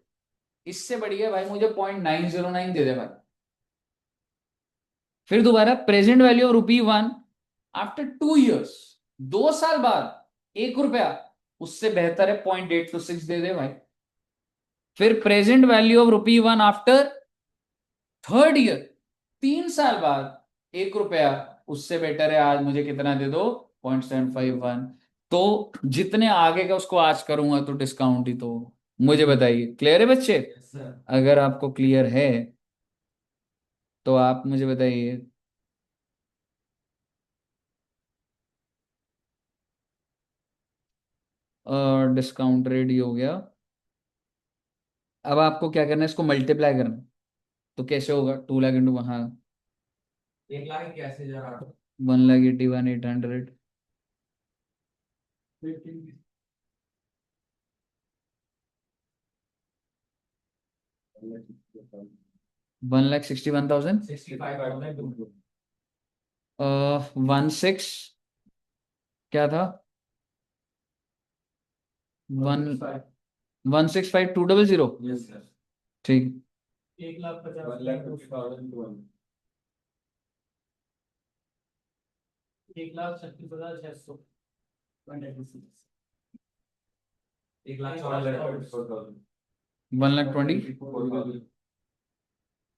इससे बढ़िया भाई मुझे 0.909 दे दे भाई। फिर दोबारा present value of ₹1 after 2 years, 2 साल बाद 1 रुपया, उससे बेहतर है 0.826 दे दे भाई। फिर present value of ₹1 after 3rd year, 3 साल बाद 1 रुपया, उससे बेटर है आज मुझे कितना दे दो, 0.751। तो जितने आगे का उसको आज करूंगा तो डिस्काउंट ही तो। मुझे बताइए क्लियर है बच्चे? Yes sir. अगर आपको क्लियर है तो आप मुझे बताइए। और डिस्काउंट रेट ही हो गया। अब आपको क्या करना है, इसको मल्टीप्लाई करना। तो कैसे होगा? 2 लाख इंटू, हाँ, 1,81,800 1,81,800। 1,61,000। 65,000 16 क्या था? वन 165,200। Yes sir. ठीक। 1,50,000 1,36,600 1,40,000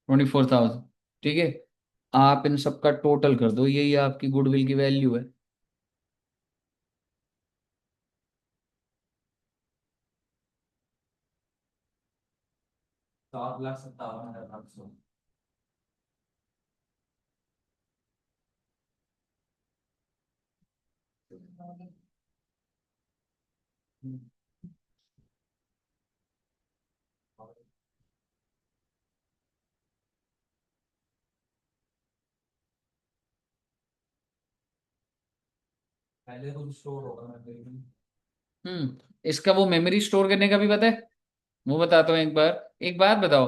1,24,000। ठीक है, आप इन सबका टोटल कर दो, यही आपकी गुडविल की वैल्यू है। 7,57,800 पहले तो स्टोर होगा मैं देखूं। इसका वो मेमोरी स्टोर करने का भी पता है? वो बताता हूँ एक बार। एक बात बताओ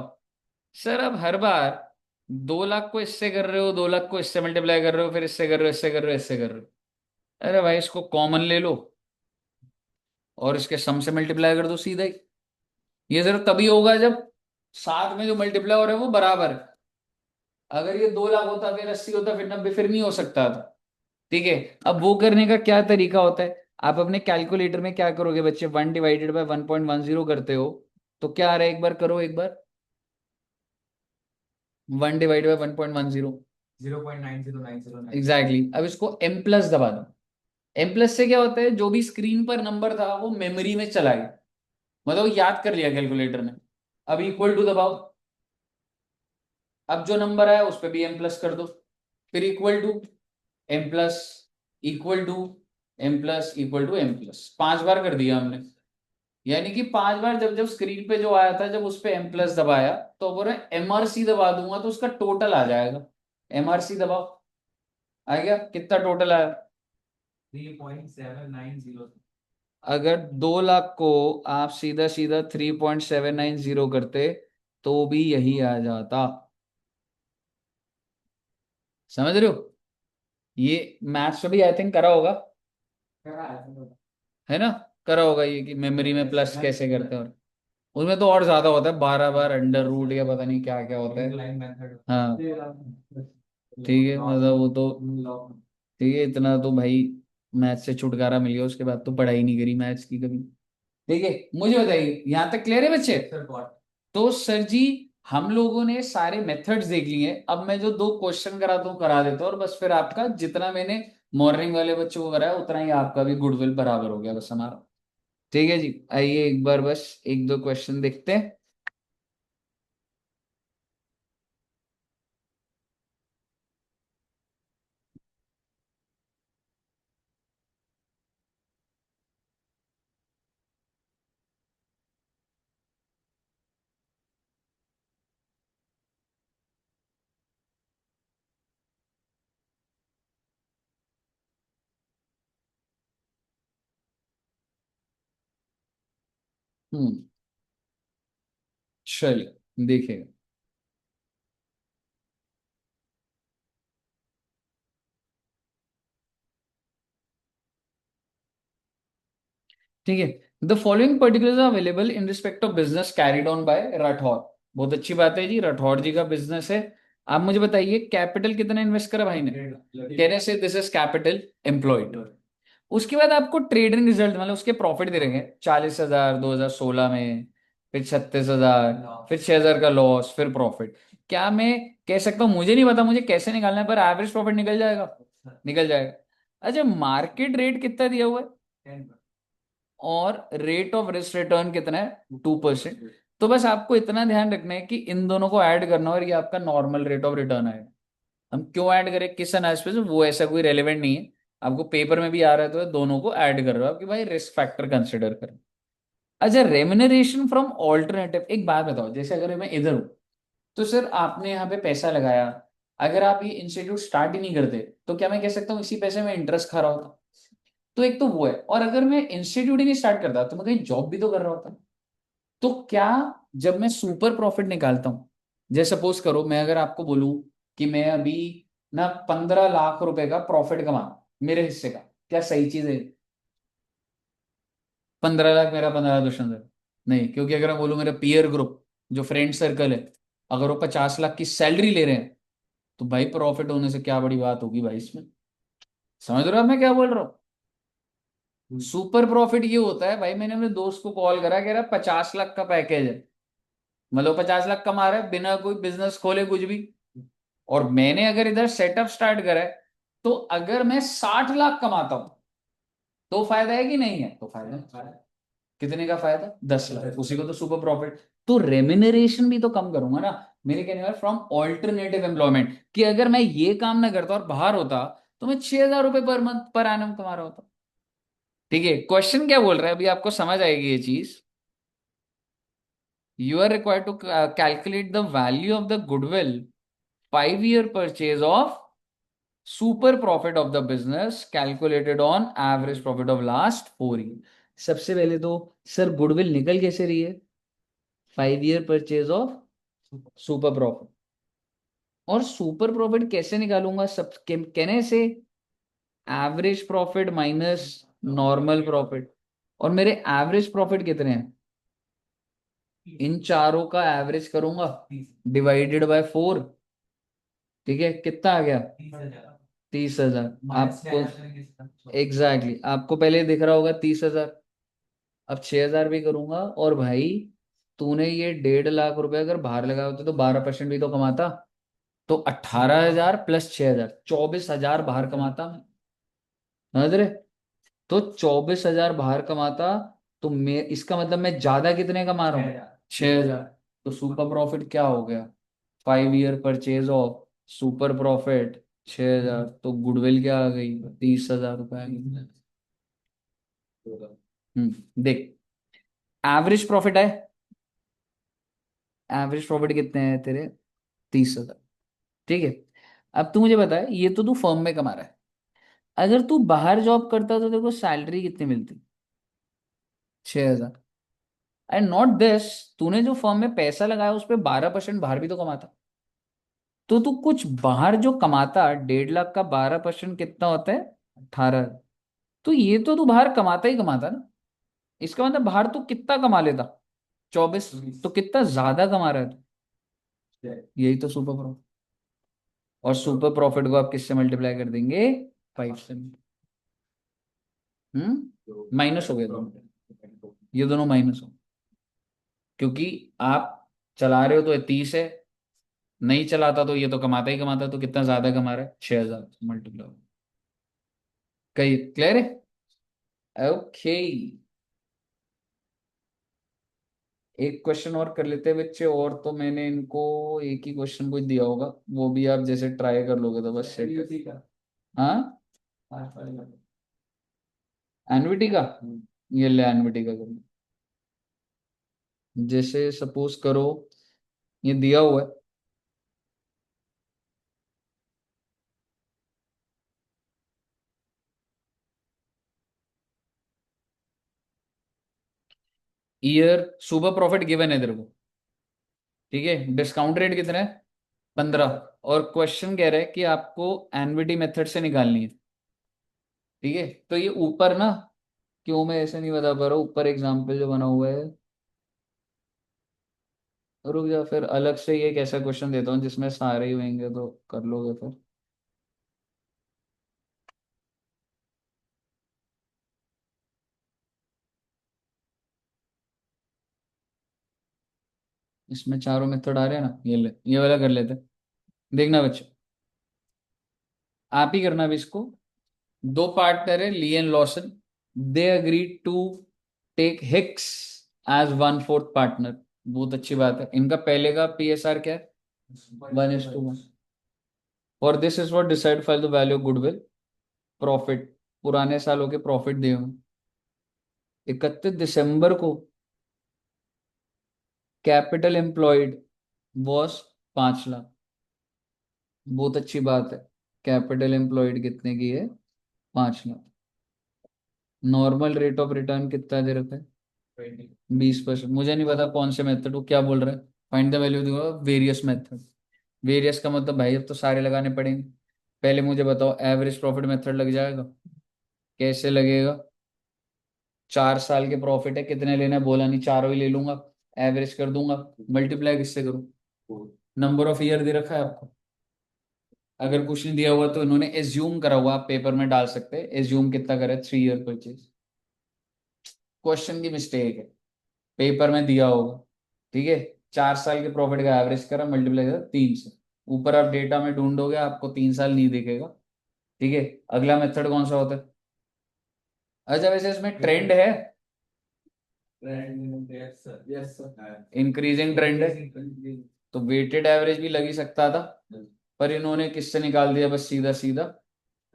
सर, अब हर बार 2 लाख को इससे कर रहे हो, 2 लाख को इससे मल्टीप्लाई कर रहे हो, फिर इससे कर रहे हो, इससे कर रहे हो, इससे कर रहे हो। अरे भाई इसको कॉमन ले लो और इसके सम से मल्टीप्लाई कर दो सीधा ही। ये सिर्फ तभी होगा जब साथ में जो मल्टीप्लाई हो रहा है वो बराबर है। अगर ये 2 लाख होता, फिर 80 होता, फिर 90, फिर नहीं हो सकता था। ठीक है। अब वो करने का क्या तरीका होता है? आप अपने कैलकुलेटर में क्या करोगे बच्चे, 1/1.10 करते हो तो क्या आ रहा है, एक बार करो एक बार। 1/1.10। 0.90909 एग्जैक्टली अब इसको m प्लस दबा दो। m प्लस से क्या होता है, जो भी स्क्रीन पर नंबर था वो मेमोरी में चला गया, मतलब याद कर लिया कैलकुलेटर ने। अब इक्वल टू दबाओ। अब जो नंबर आया उस पर भी m प्लस कर दो। फिर equal to, m plus, equal to, m plus, equal to m plus, 5 बार कर दिया हमने। यानी कि 5 बार जब जब स्क्रीन पे जो आया था, जब उस पे m प्लस दबाया तो बोल रहे mrc दबा दूंगा तो उसका टोटल आ जाएगा। mrc दबाओ, आ गया कितना टोटल आया? 3.790 अगर 2 लाख को आप सीधा सीधा 3.790 करते तो भी यही आ जाता। समझ रहे हो? ये मैथ्स में भी आई थिंक करा होगा, करा है। है ना? करा होगा ये कि मेमोरी में प्लस कैसे करते हैं। और उसमें तो और ज्यादा होता है, 12 बार अंडर रूट या पता नहीं क्या क्या होता है। लाइन मेथड हाँ ठीक है, मतलब वो तो ठीक है, इतना तो भाई मैथ्स से छुटकारा मिल गया, उसके बाद तो पढ़ाई नहीं करी मैथ्स की कभी। ठीक है, मुझे बताइए यहाँ तक क्लियर है बच्चे? Sir got. तो सर जी, हम लोगों ने सारे मेथड्स देख लिए। अब मैं जो दो क्वेश्चन कराता हूँ करा देता हूँ, और बस फिर आपका जितना मैंने मॉर्निंग वाले बच्चों को कराया उतना ही आपका भी गुडविल बराबर हो गया बस हमारा। ठीक है जी, आइए एक बार बस एक दो क्वेश्चन देखते हैं। हम्म, चलिए देखिएगा। ठीक है, the following particulars are available in respect of business carried on by Rathore. बहुत अच्छी बात है जी, राठौर जी का बिजनेस है। आप मुझे बताइए कैपिटल कितना इन्वेस्ट करा भाई ने? कहने से दिस इज कैपिटल एम्प्लॉयड। उसके बाद आपको ट्रेडिंग रिजल्ट मतलब उसके प्रॉफिट दे रहेंगे 40,000 2016 में, फिर 36,000, फिर 6,000 का लॉस, फिर प्रॉफिट। क्या मैं कह सकता हूँ, मुझे नहीं पता मुझे कैसे निकालना है, पर एवरेज प्रॉफिट निकल जाएगा? निकल जाएगा। अच्छा, मार्केट रेट कितना दिया हुआ है और रेट ऑफ रिस्क रिटर्न कितना है? 2%। तो बस आपको इतना ध्यान रखना है कि इन दोनों को ऐड करना और ये आपका नॉर्मल रेट ऑफ रिटर्न आएगा। हम क्यों ऐड करें, किस एनालिसिस पे, वो ऐसा कोई रेलेवेंट नहीं है। आपको पेपर में भी आ रहा है तो दोनों को ऐड कर रहे हो आप कि भाई रिस्क फैक्टर कंसिडर करें। अच्छा, रेम्युनरेशन फ्रॉम ऑल्टरनेटिव, एक बात बताओ, जैसे अगर मैं इधर हूं तो सर आपने यहाँ पे पैसा लगाया, अगर आप ये इंस्टीट्यूट स्टार्ट ही नहीं करते तो क्या मैं कह सकता हूँ इसी पैसे में इंटरेस्ट खा रहा होता? तो एक तो वो है, और अगर मैं इंस्टीट्यूट ही नहीं स्टार्ट करता तो मैं कहीं जॉब भी तो कर रहा होता। तो क्या, जब मैं सुपर प्रॉफिट निकालता हूं, जैसे सपोज करो मैं अगर आपको बोलूं कि मैं अभी ना 15 लाख रुपए का प्रॉफिट कमा मेरे हिस्से का, क्या सही चीज है? 15 लाख मेरा 15 है? नहीं, क्योंकि अगर मैं बोलूं मेरा पीयर ग्रुप जो फ्रेंड सर्कल है, अगर वो 50 लाख की सैलरी ले रहे हैं, तो भाई प्रॉफिट होने से क्या बड़ी बात होगी भाई इसमें? समझ रहे हो आप मैं क्या बोल रहा हूँ? सुपर प्रॉफिट ये होता है भाई, मैंने अपने दोस्त को कॉल करा, कह रहा 50 लाख का पैकेज है, मतलब 50 लाख कमा रहा है बिना कोई बिजनेस खोले कुछ भी। और मैंने अगर इधर सेटअप स्टार्ट करा है, तो अगर मैं 60 लाख कमाता हूं तो फायदा है कि नहीं है? तो फायदा है। कितने का फायदा? 10 लाख, उसी को तो सुपर प्रॉफिट। तो रेम्यूनरेशन भी तो कम करूंगा ना। मेरे कहने का फ्रॉम ऑल्टरनेटिव एम्प्लॉयमेंट, कि अगर मैं ये काम ना करता और बाहर होता तो मैं 6,000 रुपए पर मंथ पर एनम कमा रहा होता। ठीक है, क्वेश्चन क्या बोल रहा है अभी आपको समझ आएगी ये चीज। You are required to calculate the value of the goodwill 5 year purchase of super profit of the business calculated on average profit of last 4 year। सबसे पहले तो सर गुडविल निकल कैसे रही है? 5 year purchase of super profit. और सुपर प्रॉफिट कैसे निकालूंगा? सब कहने से average profit minus normal profit. और मेरे एवरेज प्रॉफिट कितने हैं? इन चारों का एवरेज करूंगा डिवाइडेड बाय 4। ठीक है, कितना आ गया? 30,000। आपको एग्जैक्टली आपको पहले दिख रहा होगा 30,000। अब 6,000 भी करूंगा, और भाई तूने ये 1.5 लाख रुपए अगर बाहर लगाए होते तो 12% भी तो कमाता। तो 18,000 प्लस 6,000, 24,000 बाहर कमाता मैं। समझ रहे? तो 24,000 बाहर कमाता, तो मैं इसका मतलब मैं ज्यादा कितने कमा रहा हूँ? 6,000। तो सुपर प्रॉफिट क्या हो गया? 5 year purchase of super profit 6,000, तो गुडविल क्या आ गई? 30,000 रुपए आ गई। देख, एवरेज प्रॉफिट है, एवरेज प्रॉफिट कितने हैं तेरे? 30,000। ठीक है, अब तू मुझे बता, ये तो तू फर्म में कमा रहा है, अगर तू बाहर जॉब करता तो तेरे को सैलरी कितनी मिलती? 6,000। एंड नॉट दिस, तूने जो फर्म में पैसा लगाया उस पर 12% बाहर भी तो कमाता। तो तू कुछ बाहर जो कमाता, 1.5 लाख का 12% कितना होता है? 18। तो ये तो तू बाहर कमाता ही कमाता ना। इसका मतलब बाहर तू कितना कमा लेता? 24। तो कितना ज्यादा कमा रहा है तू? यही तो सुपर प्रॉफिट। और सुपर प्रॉफिट को आप किससे मल्टीप्लाई कर देंगे? 5 से। माइनस हो गया दोनों, ये दोनों माइनस हो, क्योंकि आप चला रहे हो तो ये 30 है, नहीं चलाता तो ये तो कमाता ही कमाता, तो कितना ज्यादा कमा रहा है, 6,000 मल्टीप्लाई। कई क्लियर है? ओके, एक क्वेश्चन और कर लेते हैं बच्चे, और तो मैंने इनको एक ही क्वेश्चन कुछ दिया होगा, वो भी आप जैसे ट्राई कर लोगे तो बस सेट उसी का हाँ। पाँच वाली का। एनवीटी का, ये ले एनवीटी का कर लो। जैसे सपोज करो ये दिया हुआ है, ईयर, सुपर प्रॉफिट गिवन है तेरे को, ठीक है, डिस्काउंट रेट कितना है, 15, और क्वेश्चन कह रहा है कि आपको एनवीटी मेथड से निकालनी है, ठीक है। तो ये ऊपर ना, क्यों मैं ऐसे नहीं बता पा रहा हूँ, ऊपर एग्जाम्पल जो बना हुआ है, रुक जा, फिर अलग से ये एक ऐसा क्वेश्चन देता हूँ जिसमें सारे ही होंगे तो कर लोगे फिर। इसमें चारों मेथड आ रहे हैं ना, ये ले, ये वाला कर लेते हैं। देखना बच्चों, आप ही करना भी इसको। दो पार्टनर है, Lee and Lawson, they agree to take Hicks as 1/4 partner. बहुत अच्छी बात है, इनका पहले का पीएसआर क्या है, 1:1। और this is what decide file the value of goodwill, profit, पुराने सालों के प्रॉफिट दिए हुए। 31 दिसंबर को कैपिटल एम्प्लॉयड वॉज 5 लाख। बहुत अच्छी बात है, कैपिटल एम्प्लॉयड कितने की है, 5 lakh. Normal rate of return कितना दे रखा है, 20%। मुझे नहीं पता कौन से मेथड को क्या बोल रहा है, फाइंड द वैल्यू दूंगा वेरियस मेथड। वेरियस का मतलब भाई अब तो सारे लगाने पड़ेंगे। पहले मुझे बताओ, एवरेज प्रॉफिट मेथड लग जाएगा, कैसे लगेगा, 4 साल के प्रॉफिट है, कितने लेना है बोला नहीं, चारों ही ले लूंगा, एवरेज कर दूंगा, मल्टीप्लाई किससे करूँ, नंबर ऑफ ईयर दे रखा है आपको। अगर कुछ नहीं दिया हुआ तो इन्होंने एज्यूम करा हुआ, आप पेपर में डाल सकते हैं, एज्यूम कितना करे, 3 ईयर परचेज, क्वेश्चन की मिस्टेक है, पेपर में दिया होगा, ठीक है। 4 साल के प्रॉफिट का एवरेज करा, मल्टीप्लाई करा 3 से, ऊपर आप डेटा में ढूंढोगे आपको 3 साल नहीं दिखेगा, ठीक है। अगला मेथड कौन सा होता है, अच्छा वैसे इसमें ट्रेंड है, trend, yes sir, yes sir. Increasing trend है, तो वेटेड एवरेज भी लग ही सकता था, पर इन्होंने किससे निकाल दिया, बस सीधा सीधा,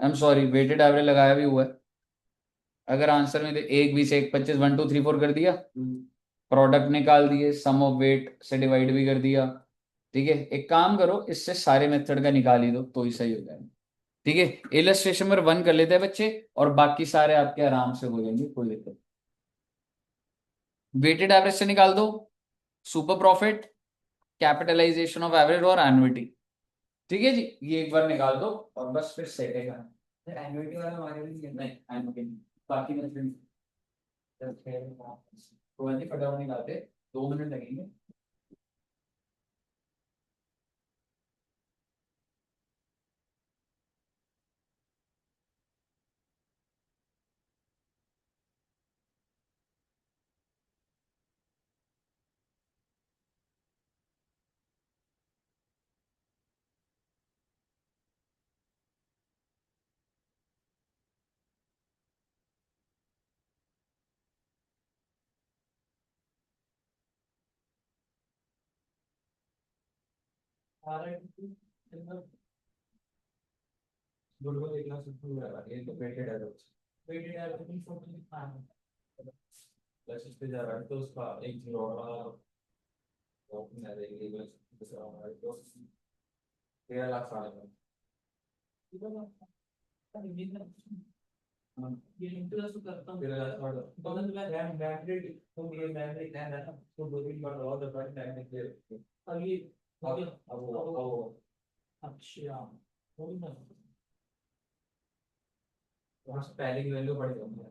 I am sorry, weighted average लगाया भी हुआ है। अगर आंसर में 1, 20, 1, 25, 1, 2, 3, 4 कर दिया, प्रोडक्ट निकाल दिए, सम ऑफ वेट से डिवाइड भी कर दिया, ठीक है। एक काम करो, इससे सारे मेथड का निकाल ही दो तो ही सही हो जाएगा, ठीक है। इलस्ट्रेशन नंबर 1 कर लेते हैं बच्चे, और बाकी सारे आपके आराम से हो जाएंगे, कोई दिक्कत। वेटेड एवरेज से निकाल दो super profit, capitalisation of average और एनुइटी, ठीक है जी, ये एक बार निकाल दो और बस फिर सेट है काम। एनुअलिटी वाला हमारे लिए नहीं एनुइटी बाकी मेथड तो वैसे फटाफट निकालते, 2 मिनट लगेंगे। गुडविल एक लाख 70 हजार, ये तो weighted average. Weighted average 45 plus इस पे जा रहा है तो उसका एक जीरो और ओपन है, एक दूसरा हमारे तो 13 लाख साल में। ये इंटरेस्ट करता हूँ 13 लाख साल तो मैं मैग्नेट तो ये मैग्नेट है ना, तो दो तीन बार और दफा मैग्नेट दे अब ये अब अच्छा वही ना, वहाँ से पहले की वैल्यू बढ़ जाती है।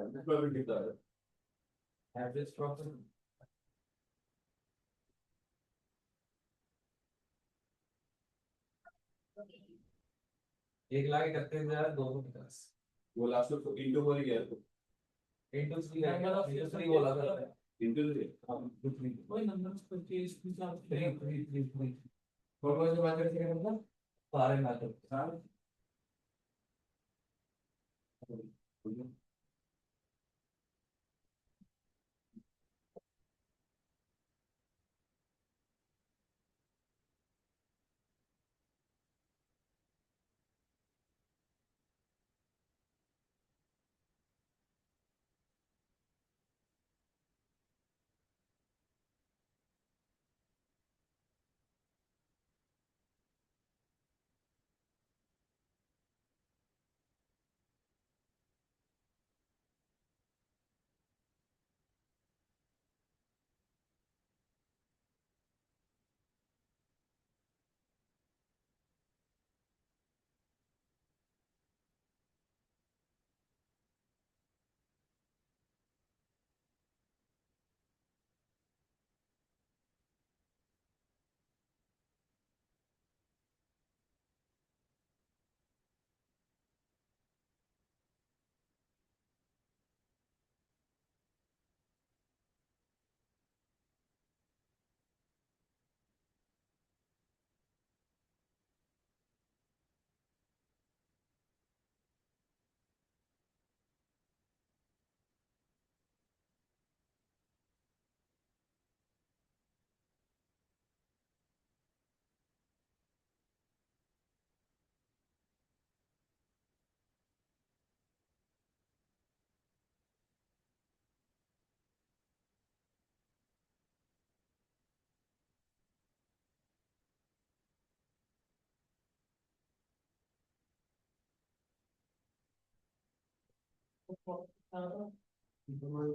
प्रॉफिट कितना है? Average profit 1,31,250। वो लास्ट में इंटू बोल गया तो इंटू थ्री इंटू थ्री बोला था। इंटू थ्री हाँ इंटू थ्री वही नंबर 25 3 3 3 3 और कौन सी बात करते हैं मतलब सारे मैटर सारे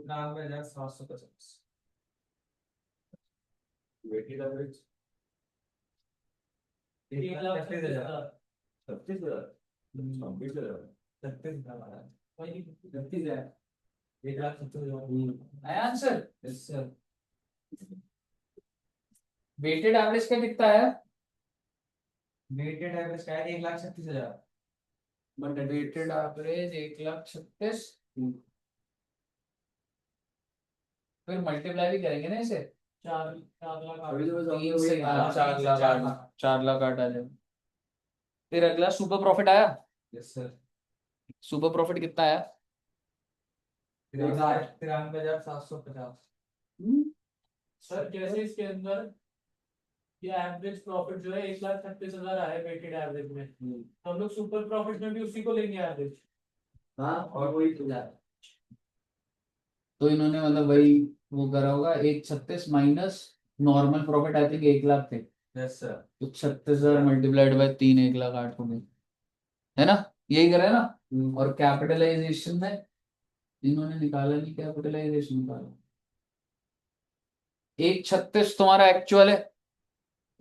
नाम में 1,750 वेटेड एवरेज 1,36,000 36,000 26,000 36,000 36,000 1,70,000 आया answer. Yes sir. Weighted average क्या दिखता है? वेटेड एवरेज का है 1,36,000 बट वेटेड एवरेज 1,36,000। फिर मल्टीप्लाई भी करेंगे ना इसे। 4 4 लाख अभी तो बस हमने तीन से वही हाँ 4 लाख 4 आठ लाख 4 लाख आठ आ जाए। फिर अगला सुपर प्रॉफिट आया। Yes sir. सुपर प्रॉफिट कितना आया? 93,750 सर। जैसे इसके अंदर ये एवरेज प्रॉफिट जो है 1,36,000 आया वेटेड एवरेज में, तो हम लोग सुपर प्रॉफिट में भी उसी को लेंगे एवरेज। हाँ और वही तो तो इन्होंने मतलब वही वो करा होगा 1,36 minus normal profit I think 1 lakh थे। Yes sir. तो 36,000 मल्टीप्लाइड बाय 3 1,08,000 हो गए, है ना? यही करा है ना। और कैपिटलाइजेशन में इन्होंने निकाला नहीं, कैपिटलाइजेशन निकाला। 1,36 तुम्हारा एक्चुअल है,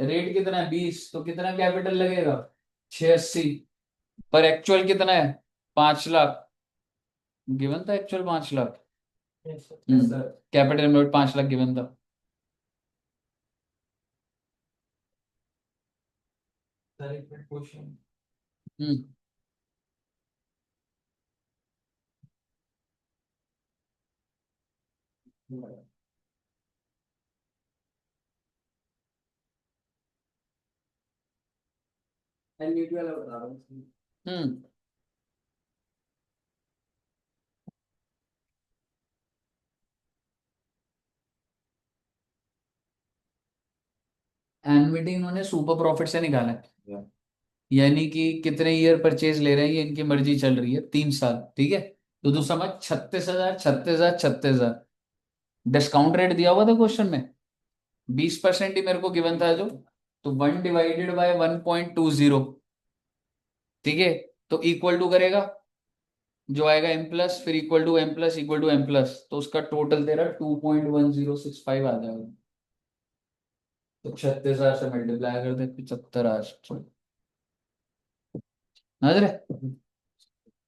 रेट कितना है 20, तो कितना कैपिटल लगेगा? 680। पर एक्चुअल कितना है? 5 लाख। गिवन था actual 5 lakh. Yes sir. Capital में 5 लाख गिवन था। सर एक मिनट क्वेश्चन। हम्म एनवीटी वाला बता रहा हूँ। हम्म एनविटी इन्होंने सुपर प्रॉफिट से निकाला है। यानी कि कितने ईयर परचेज ले रहे हैं, ये इनकी मर्जी चल रही है, 3 साल, ठीक है। तो तू समझ 36,000 36,000 36,000। डिस्काउंट रेट दिया हुआ था क्वेश्चन में, 20% ही मेरे को गिवन था जो। तो 1/1.20, ठीक है। तो इक्वल टू करेगा जो आएगा M प्लस, फिर equal to M plus equal to M plus, तो उसका टोटल तेरा 2.1065 आ जाएगा। तो 36,000 से मल्टीप्लाई कर दे, 75 आ। समझ रहे?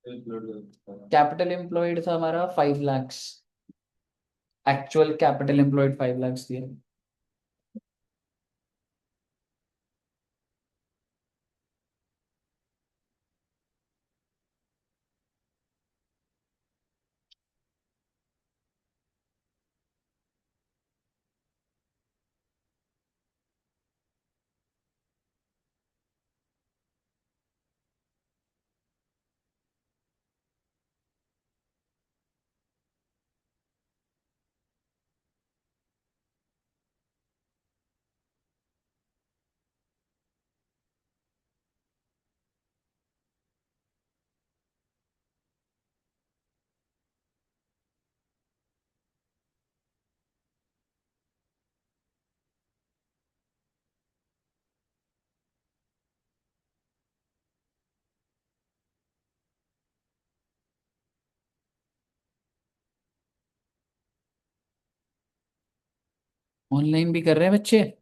कैपिटल एम्प्लॉयड था हमारा 5 lakhs। Actual capital employed 5 lakhs दिया। ऑनलाइन भी कर रहे हैं बच्चे।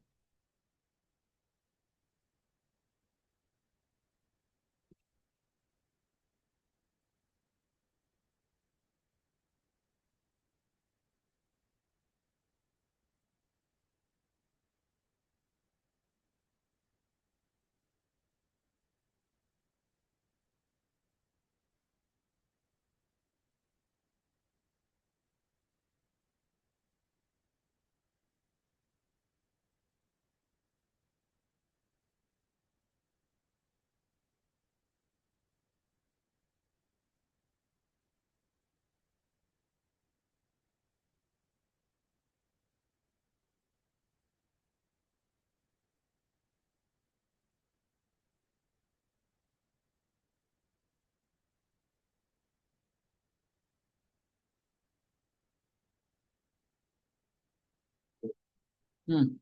हम्म।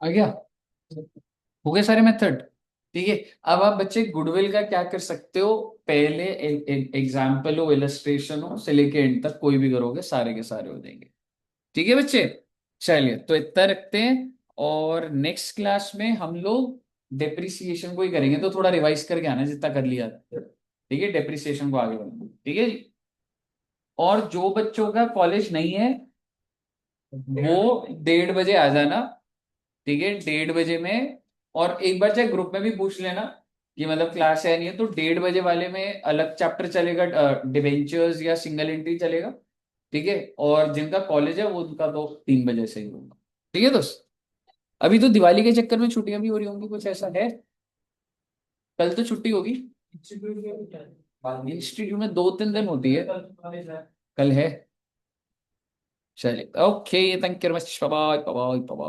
आ गया। हो गए सारे मेथड। ठीक है। अब आप बच्चे गुडविल का क्या कर सकते हो। पहले एग्जाम्पल हो, इलस्ट्रेशन हो, से लेके एंड तक कोई भी करोगे सारे के सारे हो जाएंगे। ठीक है बच्चे। चलिए तो इतना रखते हैं। और नेक्स्ट क्लास में हम लोग डेप्रिसिएशन को ही करेंगे, तो थोड़ा रिवाइज करके आना जितना कर लिया था। ठीक है, डेप्रिसिएशन को आगे बढ़ाना। ठीक है जी। और जो बच्चों का कॉलेज नहीं है वो 1:30 बजे आ जाना। ठीक है, 1:30 बजे में। और एक बार चाहे ग्रुप में भी पूछ लेना कि मतलब क्लास है नहीं है, तो 1:30 बजे वाले में अलग चैप्टर चलेगा, डिबेंचर्स या सिंगल एंट्री चलेगा। ठीक है। और जिनका कॉलेज है वो उनका तो 3 बजे से ही होगा। ठीक है दोस्त। अभी तो दिवाली के चक्कर में छुट्टियां भी हो रही होंगी, कुछ ऐसा है। कल तो छुट्टी होगी। इंस्टीट्यूट में 2-3 दिन होती है। कल है। चलिए okay, thank you much, bye bye bye bye.